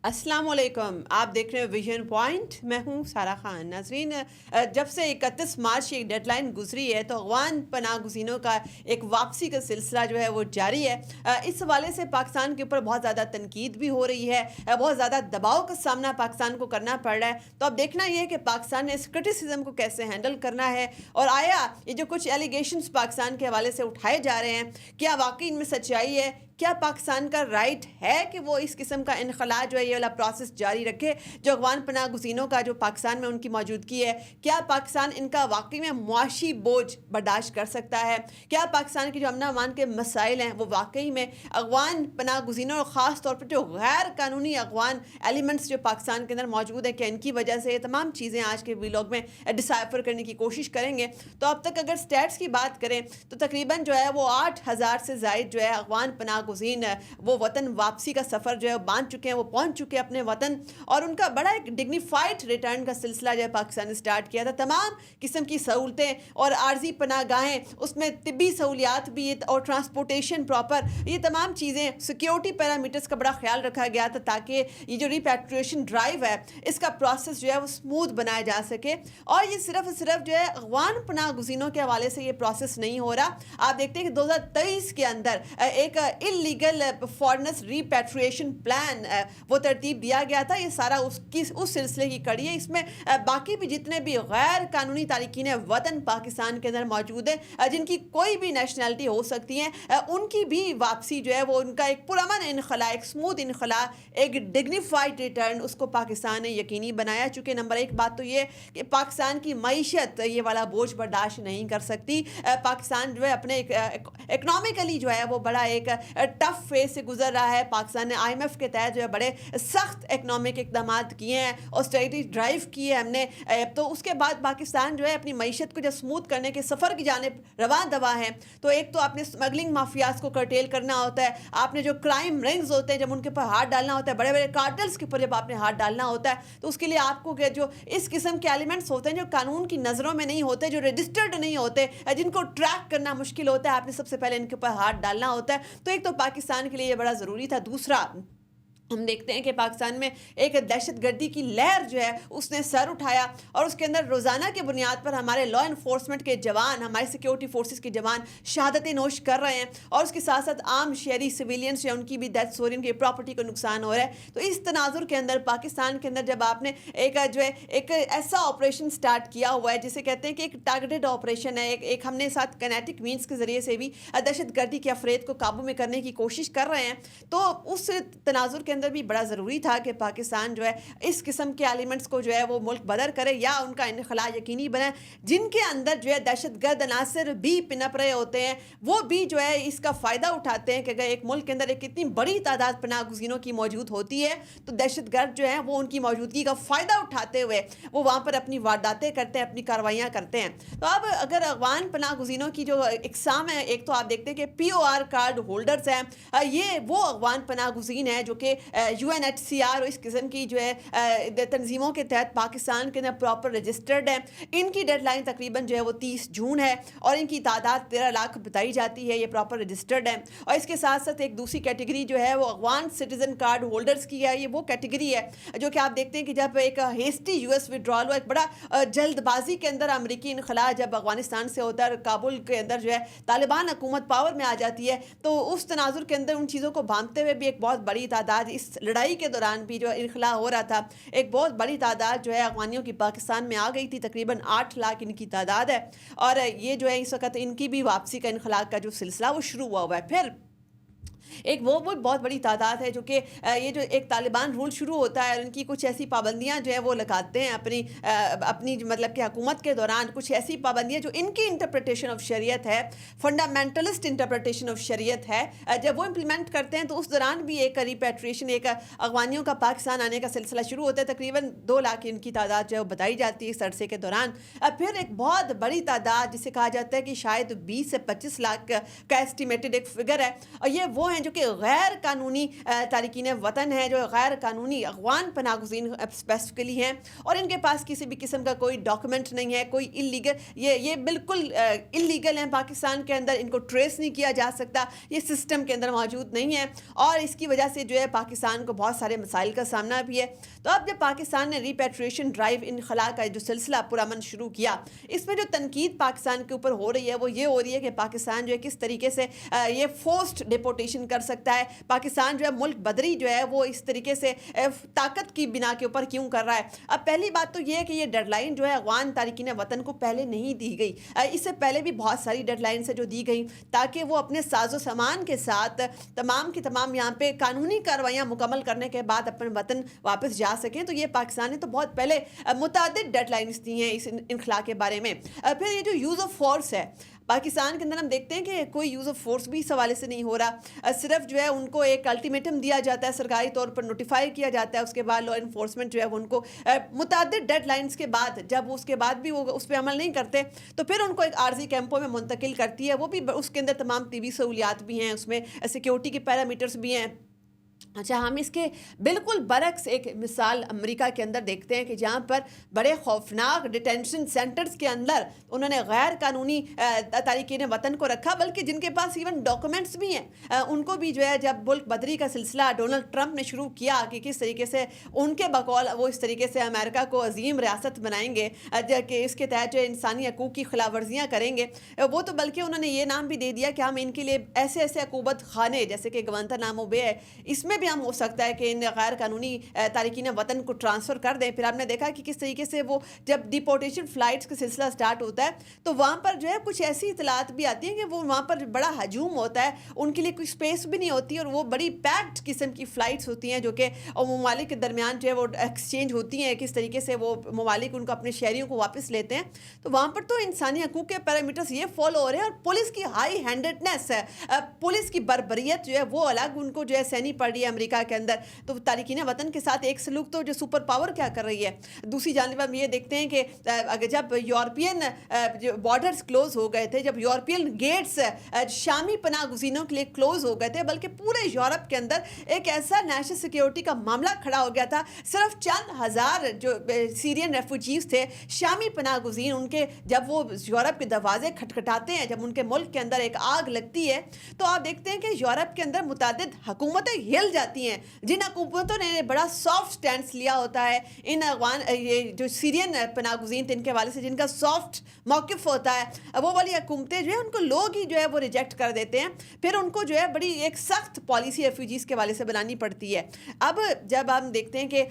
अस्सलाम वालेकुम। आप देख रहे हैं विजन पॉइंट। मैं हूं सारा खान। नाज़रीन, जब से 31 मार्च की डेडलाइन गुजरी है तो अफ़गान पनाह गुज़ीनों का एक वापसी का सिलसिला जो है वो जारी है। इस हवाले से पाकिस्तान के ऊपर बहुत ज़्यादा तनकीद भी हो रही है, बहुत ज़्यादा दबाव का सामना पाकिस्तान को करना पड़ रहा है। तो अब देखना ये है कि पाकिस्तान ने इस क्रिटिसिज्म को कैसे हैंडल करना है, और आया ये जो कुछ एलिगेशंस पाकिस्तान के हवाले से उठाए जा रहे हैं, क्या वाकई इनमें सच्चाई है? क्या पाकिस्तान का राइट है कि वो इस किस्म का इनखला जो है ये वाला प्रोसेस जारी रखे जो अफ़गान पनाह गुज़ीनों का जो पाकिस्तान में उनकी मौजूदगी है? क्या पाकिस्तान इनका वाकई में मुआशी बोझ बर्दाश्त कर सकता है? क्या पाकिस्तान के जो अमन अमान के मसाइल हैं वो वाकई में अफ़गान पनाह गुज़ीनों और ख़ास तौर पर जो गैर कानूनी अफ़गान एलिमेंट्स जो पाकिस्तान के अंदर मौजूद हैं, क्या इनकी वजह से? ये तमाम चीज़ें आज के व्लॉग में डिसाइफर करने की कोशिश करेंगे। तो अब तक अगर स्टैट्स की बात करें तो तकरीबन जो है वो 8,000 से ज़ायद जो है अफ़गान पनाह गुज़ीन वो वतन वापसी का सफ़र जो है बांध चुके हैं, वो पहुंच चुके हैं अपने वतन, और उनका बड़ा एक डिग्निफाइड रिटर्न का सिलसिला जो है पाकिस्तान ने स्टार्ट किया था। तमाम किस्म की सहूलतें और आर्जी पनाहगाहें, उसमें तिब्बी सहूलियात भी और ट्रांसपोर्टेशन प्रॉपर, ये तमाम चीज़ें, सिक्योरिटी पैरामीटर्स का बड़ा ख्याल रखा गया था ताकि ये जो रिपैट्रिएशन ड्राइव है इसका प्रोसेस जो है वो स्मूथ बनाया जा सके। और ये सिर्फ जो है अफ़गान पनाह गुज़ीनों के हवाले से ये प्रोसेस नहीं हो रहा। आप देखते हैं कि 2023 के अंदर एक इलीगल फॉरेनर्स रिपैट्रिएशन प्लान वो तरतीब दिया गया था। ये सारा उस सिलसिले की कड़ी है। इसमें बाकी भी जितने भी गैर कानूनी तारिकीन वतन पाकिस्तान के अंदर मौजूद है, जिनकी कोई भी नेशनैलिटी हो सकती है, उनकी भी वापसी जो है वो उनका एक पुरअमन इनखला, एक स्मूथ इनखला, एक डिग्निफाइड रिटर्न उसको पाकिस्तान ने यकीनी बनाया। चूँकि नंबर एक बात तो ये कि पाकिस्तान की मईशत ये वाला बोझ बर्दाश्त नहीं कर सकती। पाकिस्तान जो है अपने इकनॉमिकली जो है वो बड़ा एक टफ फेज से गुजर रहा है। पाकिस्तान ने IMF के तहत जो है बड़े सख्त इकनॉमिक इकदाम किए हैं, ऑस्टेरिटी ड्राइव की है हमने। तो उसके बाद पाकिस्तान जो है अपनी मईशत को जब स्मूथ करने के सफ़र की जानिब रवां दवा है, तो एक तो आपने स्मगलिंग माफियाज को कर्टेल करना होता है, आपने जो क्राइम रिंग्स होते हैं जब उनके ऊपर हाथ डालना होता है, बड़े बड़े कार्टल्स के ऊपर जब आपने हाथ डालना होता है, तो उसके लिए आपको जो इस किस्म के एलिमेंट्स होते हैं जो कानून की नज़रों में नहीं होते, जो रजिस्टर्ड नहीं होते, जिनको ट्रैक करना मुश्किल होता है, आपने सबसे पहले इनके ऊपर हाथ डालना होता है। तो एक तो पाकिस्तान के लिए ये बड़ा ज़रूरी था। दूसरा, हम देखते हैं कि पाकिस्तान में एक दहशतगर्दी की लहर जो है उसने सर उठाया, और उसके अंदर रोज़ाना के बुनियाद पर हमारे लॉ इन्फोर्समेंट के जवान, हमारे सिक्योरिटी फोर्सेस के जवान शहादतें नोश कर रहे हैं, और उसके साथ साथ आम शहरी सिविलियंस या उनकी भी डेथ्स हो रही, उनकी प्रॉपर्टी को नुकसान हो रहा है। तो इस तनाजुर के अंदर पाकिस्तान के अंदर जब आपने एक जो है एक ऐसा ऑपरेशन स्टार्ट किया हुआ है जिसे कहते हैं कि एक टारगेटेड ऑपरेशन है, एक हमने साथ कनेटिक मीन्स के ज़रिए से भी दहशतगर्दी के अफरेद को काबू में करने की कोशिश कर रहे हैं, तो उस तनाजुर के अंदर भी बड़ा ज़रूरी था कि पाकिस्तान जो है इस किस्म के एलिमेंट्स को जो है वो मुल्क बदर करे या उनका इनखला यकीनी बने, जिनके अंदर जो है दहशतगर्द अनासर भी पिनप रहे होते हैं, वो भी जो है इसका फ़ायदा उठाते हैं कि अगर एक मुल्क के अंदर एक इतनी बड़ी तादाद पनाह गुज़ीनों की मौजूद होती है तो दहशतगर्द जो है वो उनकी मौजूदगी का फ़ायदा उठाते हुए वो वहाँ पर अपनी वारदातें करते हैं, अपनी कार्रवाइयाँ करते हैं। तो अब अगर अफ़गान पनाह गुज़ीनों की जो इकसाम है, एक तो आप देखते हैं कि POR कार्ड होल्डर्स हैं, ये वो अफ़गान पनाह गुज़ीन है जो कि UNHCR और इस किस्म की जो है तंजीमों के तहत पाकिस्तान के अंदर प्रॉपर रजिस्टर्ड है। इनकी डेडलाइन तकरीबन जो है वो 30 जून है, और इनकी तादाद 13 लाख बताई जाती है, ये प्रॉपर रजिस्टर्ड है। और इसके साथ साथ एक दूसरी कैटेगरी जो है वो अफ़गान सिटीज़न कार्ड होल्डर्स की है। ये वो कैटेगरी है जो कि आप देखते हैं कि जब एक हेस्टी US विड्रॉल, एक बड़ा जल्दबाजी के अंदर अमरीकी इनखला जब अफ़गानिस्तान से होता है, काबुल के अंदर जो है तालिबान हुकूमत पावर में आ जाती है, तो उस तनाजुर के अंदर उन चीज़ों को भांपते हुए भी एक बहुत बड़ी तादाद इस लड़ाई के दौरान भी जो इनखला हो रहा था, एक बहुत बड़ी तादाद जो है अफ़गानियों की पाकिस्तान में आ गई थी। तकरीबन 8 लाख इनकी तादाद है, और ये जो है इस वक्त इनकी भी वापसी का इनखला का जो सिलसिला वो शुरू हुआ है। फिर एक वो बहुत बड़ी तादाद है जो कि ये जो एक तालिबान रूल शुरू होता है, उनकी कुछ ऐसी पाबंदियां जो है वो लगाते हैं अपनी मतलब कि हुकूमत के दौरान, कुछ ऐसी पाबंदियां जो इनकी इंटरप्रिटेशन ऑफ शरीयत है, फंडामेंटलिस्ट इंटरप्रिटेशन ऑफ शरीयत है, जब वो इम्प्लीमेंट करते हैं तो उस दौरान भी एक रिपैट्रिएशन, एक अफ़गानियों का पाकिस्तान आने का सिलसिला शुरू होता है। तकरीबन 2 लाख इनकी तादाद जो है वो बताई जाती है इस अरसे के दौरान। फिर एक बहुत बड़ी तादाद जिसे कहा जाता है कि शायद 20 से 25 लाख का एस्टिमेटेड एक फिगर है, और ये वो हैं जो कि गैर कानूनी तारकीन वतन हैं, जो गैर कानूनी अगवान पनाह गुज़ीन स्पेसिफिकली हैं, और इनके पास किसी भी किस्म का कोई डॉक्यूमेंट नहीं है, कोई इलीगल, ये बिल्कुल इलीगल हैं पाकिस्तान के अंदर, इनको ट्रेस नहीं किया जा सकता, ये सिस्टम के अंदर मौजूद नहीं है, और इसकी वजह से जो है पाकिस्तान को बहुत सारे मसाइल का सामना भी है। तो अब जब पाकिस्तान ने रिपेट्रिएशन ड्राइव इन खला का जो सिलसिला पुरअमन शुरू किया, इसमें जो तनकीद पाकिस्तान के ऊपर हो रही है वो ये हो रही है कि पाकिस्तान जो है किस तरीके से ये फोर्स्ड डिपोर्टेशन कर सकता है, पाकिस्तान जो है मुल्क बदरी जो है वो इस तरीके से ताकत की बिना के ऊपर क्यों कर रहा है। अब पहली बात तो ये है कि ये डेडलाइन जो है अगवान तारकीन वतन को पहले नहीं दी गई, इससे पहले भी बहुत सारी डेडलाइन से जो दी गई ताकि वो अपने साजो सामान के साथ तमाम की तमाम यहाँ पे कानूनी कार्रवाइयाँ मुकम्मल करने के बाद अपने वतन वापस जा सकें। तो ये पाकिस्तान ने तो बहुत पहले मुतअद्दिद डेडलाइंस दी हैं इस इनखला के बारे में। फिर ये जो यूज़ ऑफ फोर्स है पाकिस्तान के अंदर, हम देखते हैं कि कोई यूज़ ऑफ फोर्स भी इस हवाले से नहीं हो रहा, सिर्फ जो है उनको एक अल्टीमेटम दिया जाता है, सरकारी तौर पर नोटिफाई किया जाता है, उसके बाद लॉ इन्फोर्समेंट जो है उनको मुतअद्दिद डेडलाइंस के बाद, जब उसके बाद भी वो उस पर अमल नहीं करते तो फिर उनको एक आर्जी कैंपों में मुंतकिल करती है, वो भी उसके अंदर तमाम तिबी सहूलियात भी हैं, उसमें सिक्योरिटी के पैरामीटर्स भी हैं। अच्छा, हम इसके बिल्कुल बरक्स एक मिसाल अमेरिका के अंदर देखते हैं कि जहाँ पर बड़े खौफनाक डिटेंशन सेंटर्स के अंदर उन्होंने गैर कानूनी तारकीन वतन को रखा, बल्कि जिनके पास इवन डॉक्यूमेंट्स भी हैं, उनको भी जो है जब मुल्क बदरी का सिलसिला डोनाल्ड ट्रंप ने शुरू किया कि किस तरीके से उनके बकौल वो इस तरीके से अमेरिका को अजीम रियासत बनाएंगे कि इसके तहत जो इंसानी हकूक़ की खिलाफ वर्जियाँ करेंगे, वो तो बल्कि उन्होंने ये नाम भी दे दिया कि हम इनके लिए ऐसे ऐसे अकूबत खाने जैसे कि गवांतानामो बे है, इसमें भी हम हो सकता है कि इन गैर कानूनी तारकीन वतन को ट्रांसफ़र कर दें। फिर आपने देखा कि किस तरीके से वो जब डिपोर्टेशन फ़्लाइट्स का सिलसिला स्टार्ट होता है तो वहाँ पर जो है कुछ ऐसी इतलात भी आती हैं कि वो वहाँ पर बड़ा हजूम होता है, उनके लिए कोई स्पेस भी नहीं होती, और वो बड़ी पैक्ड किस्म की फ़्लाइट्स होती हैं जो कि ममालिक के दरमियान जो है वो एक्सचेंज होती हैं, किस तरीके से वो ममालिक उनको अपने शहरियों को वापस लेते हैं। तो वहाँ पर तो इंसानी हकूक़ के पैरामीटर्स ये फॉलो हो रहे हैं, और पुलिस की हाई हैंडेडनेस है, पुलिस की बर्बरियत जो है वो अलग उनको जो है सहनी पड़ रही है अमेरिका के अंदर। तो तारकीन वतन के साथ एक सलूक तो जो सुपर पावर क्या कर रही है। दूसरी जानिब हम ये देखते हैं कि अगर जब यूरोपियन जो बॉर्डर्स क्लोज हो गए थे, जब यूरोपियन गेट्स शामी पनाह गुज़ीनों के लिए क्लोज हो गए थे, बल्कि पूरे यूरोप के अंदर एक ऐसा नेशनल सिक्योरिटी का मामला खड़ा हो गया था, सिर्फ चंद हज़ार जो सीरियन रेफ्यूजीज थे शामी पनाह गुज़ीन, उनके जब वो यूरोप के दरवाजे खटखटाते हैं, जब उनके मुल्क के अंदर एक आग लगती है, तो आप देखते हैं कि यूरोप के अंदर मुतअद्दिद हुकूमतें हिल जाती हैं, जिन हुकूमतों ने बड़ा सॉफ्ट स्टैंड लिया होता है इन अफगान ये जो सीरियन पनाह गुज़ीन थे इनके हवाले से, जिनका सॉफ्ट मौक़िफ़ होता है, वो वाली हुकूमतें जो है उनको लोग ही जो है वो रिजेक्ट कर देते हैं, फिर उनको जो है बड़ी एक सख्त पॉलिसी रेफ्यूजीज़ के हवाले से बनानी पड़ती है। अब जब हम देखते हैं कि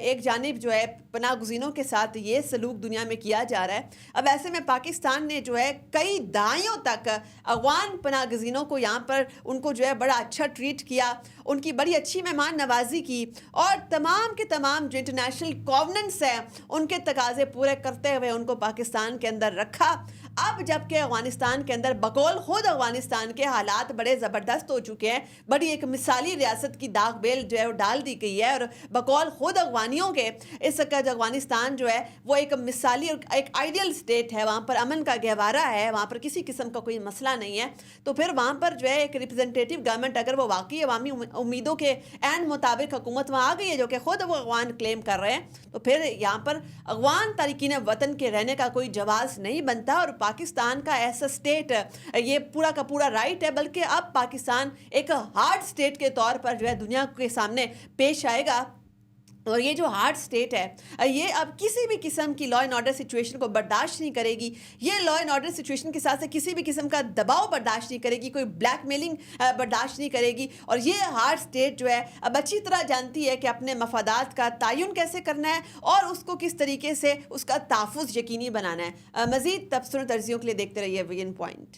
एक जानिब जो है पनाह गुज़ीनों के साथ ये सलूक दुनिया में किया जा रहा है, अब ऐसे में पाकिस्तान ने जो है कई दहाइयों तक अफगान पनाह गुज़ीनों को यहाँ पर उनको जो है बड़ा अच्छा ट्रीट किया, उनकी बड़ी अच्छी मेहमान नवाजी की, और तमाम के तमाम जो इंटरनेशनल कॉवेनेंट्स हैं उनके तकाजे पूरे करते हुए उनको पाकिस्तान के अंदर रखा। अब जबकि अफ़गानिस्तान के अंदर बकौल ख़ुद अफ़गानिस्तान के हालात बड़े ज़बरदस्त हो चुके हैं, बड़ी एक मिसाली रियासत की दाग बेल जो है वो डाल दी गई है, और बकौल ख़ुद अफ़गानियों के इस अफ़गानिस्तान जो है वो एक मिसाली और एक आइडियल स्टेट है, वहाँ पर अमन का गहवारा है, वहाँ पर किसी किस्म का कोई मसला नहीं है। तो फिर वहाँ पर जो है एक रिप्रेजेंटेटिव गवर्नमेंट अगर वो वाकई अवामी उम्मीदों के एन मुताबिक हुकूमत वहाँ आ गई है जो कि ख़ुद वो अफ़गान क्लेम कर रहे हैं, तो फिर यहाँ पर अफ़गान तारकीन वतन के रहने का कोई जवाज़ नहीं बनता, और पाकिस्तान का ऐसा स्टेट ये पूरा का पूरा राइट है, बल्कि अब पाकिस्तान एक हार्ड स्टेट के तौर पर जो है दुनिया के सामने पेश आएगा। और ये जो हार्ड स्टेट है ये अब किसी भी किस्म की लॉ एंड ऑर्डर सिचुएशन को बर्दाश्त नहीं करेगी, ये लॉ एंड ऑर्डर सिचुएशन के साथ साथ किसी भी किस्म का दबाव बर्दाश्त नहीं करेगी, कोई ब्लैकमेलिंग बर्दाश्त नहीं करेगी। और ये हार्ड स्टेट जो है अब अच्छी तरह जानती है कि अपने मफादात का तयन कैसे करना है और उसको किस तरीके से उसका तहफ़्फ़ुज़ यकीनी बनाना है। मज़ीद तबसरों तर्जियों के लिए देखते रहिए वीएन पॉइंट।